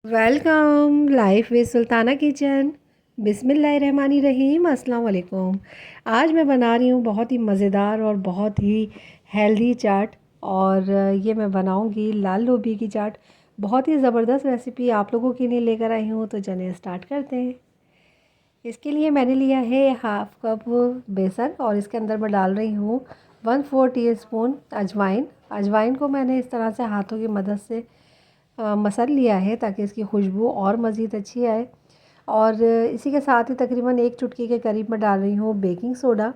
Welcome life with Sultana kitchen. बिस्मिल्लाहिर्रहमानिर्रहीम। अस्सलाम वालेकुम। आज मैं बना रही हूँ बहुत ही मज़ेदार और बहुत ही हेल्दी चाट। और ये मैं बनाऊँगी लाल लोबी की चाट। बहुत ही ज़बरदस्त रेसिपी आप लोगों के लिए लेकर आई हूँ, तो चलिए स्टार्ट करते हैं। इसके लिए मैंने लिया है हाफ़ कप बेसन और इसके अंदर मैं डाल रही हूँ 1/4 टीस्पून अजवाइन। अजवाइन को मैंने इस तरह से हाथों की मदद से मसल लिया है ताकि इसकी खुशबू और मज़ीद अच्छी आए। और इसी के साथ ही तकरीबन 1 चुटकी के करीब मैं डाल रही हूँ बेकिंग सोडा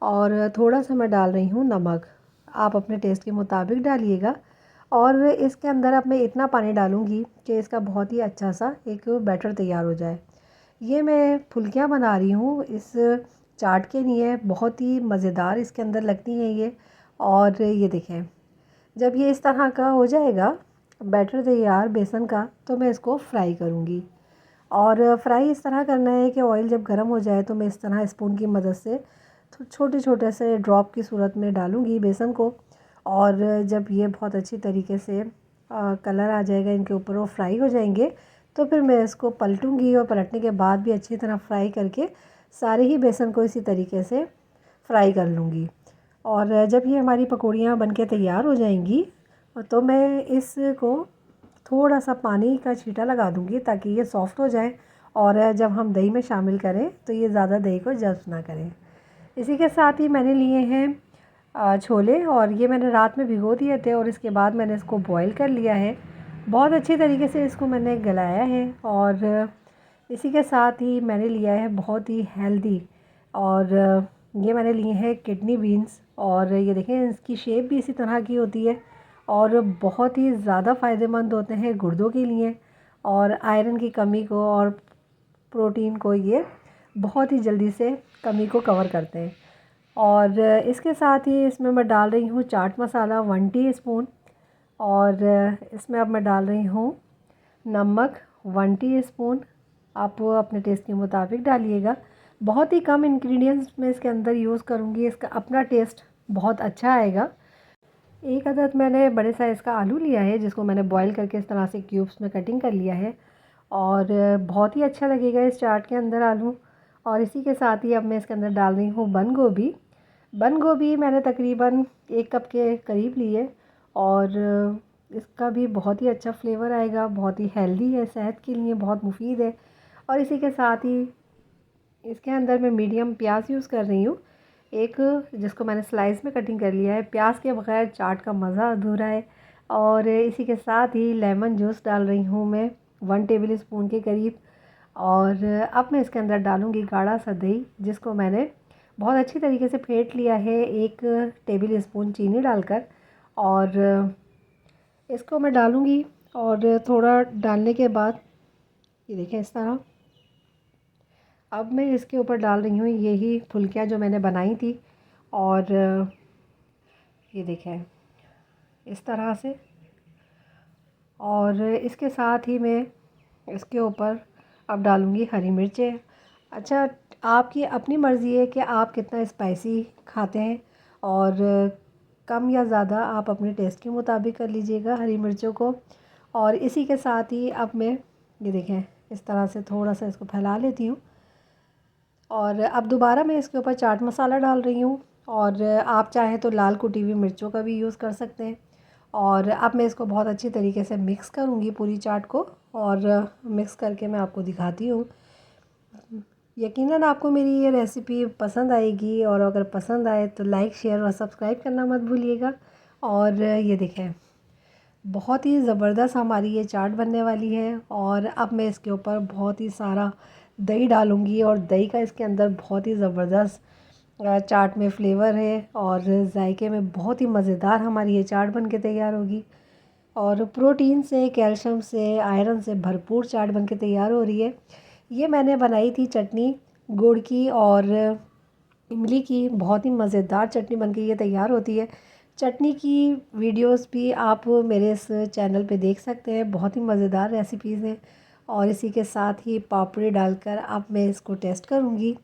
और थोड़ा सा मैं डाल रही हूँ नमक। आप अपने टेस्ट के मुताबिक डालिएगा। और इसके अंदर अब मैं इतना पानी डालूँगी कि इसका बहुत ही अच्छा सा एक बैटर तैयार हो जाए। ये मैं फुल्कियाँ बना रही हूँ इस चाट के लिए, बहुत ही मज़ेदार इसके अंदर लगती हैं ये। और ये देखें, जब ये इस तरह का हो जाएगा बैटर तैयार बेसन का, तो मैं इसको फ्राई करूँगी। और फ्राई इस तरह करना है कि ऑयल जब गर्म हो जाए तो मैं इस तरह स्पून की मदद से छोटे छोटे से ड्रॉप की सूरत में डालूँगी बेसन को। और जब ये बहुत अच्छी तरीके से कलर आ जाएगा इनके ऊपर, वो फ्राई हो जाएंगे, तो फिर मैं इसको पलटूँगी और पलटने के बाद भी अच्छी तरह फ्राई करके सारे ही बेसन को इसी तरीके से फ्राई कर लूँगी। और जब ये हमारी पकौड़ियाँ बनके तैयार हो जाएंगी, तो मैं इसको थोड़ा सा पानी का छींटा लगा दूँगी ताकि ये सॉफ़्ट हो जाए। और जब हम दही में शामिल करें तो ये ज़्यादा दही को जज़्ब ना करें। इसी के साथ ही मैंने लिए हैं छोले, और ये मैंने रात में भिगो दिए थे और इसके बाद मैंने इसको बॉईल कर लिया है। बहुत अच्छी तरीके से इसको मैंने गलाया है। और इसी के साथ ही मैंने लिया है बहुत ही हेल्दी, और ये मैंने लिए हैं किडनी बीन्स। और ये देखें, इसकी शेप भी इसी तरह की होती है और बहुत ही ज़्यादा फ़ायदेमंद होते हैं गुर्दों के लिए, और आयरन की कमी को और प्रोटीन को ये बहुत ही जल्दी से कमी को कवर करते हैं। और इसके साथ ही इसमें मैं डाल रही हूँ चाट मसाला 1 टीस्पून। और इसमें अब मैं डाल रही हूँ नमक 1 टीस्पून। आप वो अपने टेस्ट के मुताबिक डालिएगा। बहुत ही कम इंग्रेडिएंट्स मैं इसके अंदर यूज़ करूँगी, इसका अपना टेस्ट बहुत अच्छा आएगा। एक अदद मैंने बड़े साइज़ का आलू लिया है जिसको मैंने बॉईल करके इस तरह से क्यूब्स में कटिंग कर लिया है। और बहुत ही अच्छा लगेगा इस चाट के अंदर आलू। और इसी के साथ ही अब मैं इसके अंदर डाल रही हूँ बंद गोभी। बंद गोभी मैंने तकरीबन 1 कप के करीब ली है। और इसका भी बहुत ही अच्छा फ्लेवर आएगा, बहुत ही हेल्दी है, सेहत के लिए बहुत मुफीद है। और इसी के साथ ही इसके अंदर मैं मीडियम प्याज यूज़ कर रही हूँ, एक जिसको मैंने स्लाइस में कटिंग कर लिया है। प्याज के बगैर चाट का मज़ा अधूरा है। और इसी के साथ ही लेमन जूस डाल रही हूँ मैं 1 टेबल स्पून के करीब। और अब मैं इसके अंदर डालूँगी गाढ़ा सा दही, जिसको मैंने बहुत अच्छी तरीके से फेंट लिया है 1 टेबल स्पून चीनी डालकर। और इसको मैं डालूँगी और थोड़ा डालने के बाद ये देखें इस तरह। अब मैं इसके ऊपर डाल रही हूँ यही फुल्कियाँ जो मैंने बनाई थी। और ये देखें इस तरह से। और इसके साथ ही मैं इसके ऊपर अब डालूँगी हरी मिर्चें। अच्छा, आपकी अपनी मर्ज़ी है कि आप कितना स्पाइसी खाते हैं, और कम या ज़्यादा आप अपने टेस्ट के मुताबिक कर लीजिएगा हरी मिर्चों को। और इसी के साथ ही अब मैं ये देखें इस तरह से थोड़ा सा इसको फैला लेती हूँ। और अब दोबारा मैं इसके ऊपर चाट मसाला डाल रही हूँ। और आप चाहें तो लाल कुटी हुई मिर्चों का भी यूज़ कर सकते हैं। और अब मैं इसको बहुत अच्छी तरीके से मिक्स करूँगी पूरी चाट को। और मिक्स करके मैं आपको दिखाती हूँ। यकीनन आपको मेरी ये रेसिपी पसंद आएगी, और अगर पसंद आए तो लाइक शेयर और सब्सक्राइब करना मत भूलिएगा। और ये देखें, बहुत ही ज़बरदस्त हमारी ये चाट बनने वाली है। और अब मैं इसके ऊपर बहुत ही सारा दही डालूँगी, और दही का इसके अंदर बहुत ही ज़बरदस्त चाट में फ्लेवर है, और जायके में बहुत ही मज़ेदार हमारी ये चाट बन के तैयार होगी। और प्रोटीन से, कैल्शियम से, आयरन से भरपूर चाट बन के तैयार हो रही है। ये मैंने बनाई थी चटनी गुड़ की और इमली की, बहुत ही मज़ेदार चटनी बनके ये तैयार होती है। चटनी की वीडियोस भी आप मेरे इस चैनल पे देख सकते हैं, बहुत ही मज़ेदार रेसिपीज़ हैं। और इसी के साथ ही पापड़ी डालकर अब मैं इसको टेस्ट करूँगी।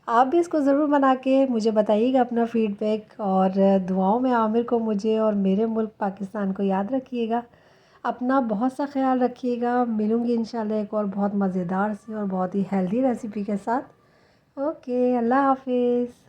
आप भी इसको ज़रूर बना के मुझे बताइएगा अपना फ़ीडबैक, और दुआओं में आमिर को, मुझे और मेरे मुल्क पाकिस्तान को याद रखिएगा। अपना बहुत सा ख्याल रखिएगा। मिलूँगी इंशाल्लाह एक और बहुत मज़ेदार सी और बहुत ही हेल्दी रेसिपी के साथ। ओके, अल्लाह हाफ़िज़।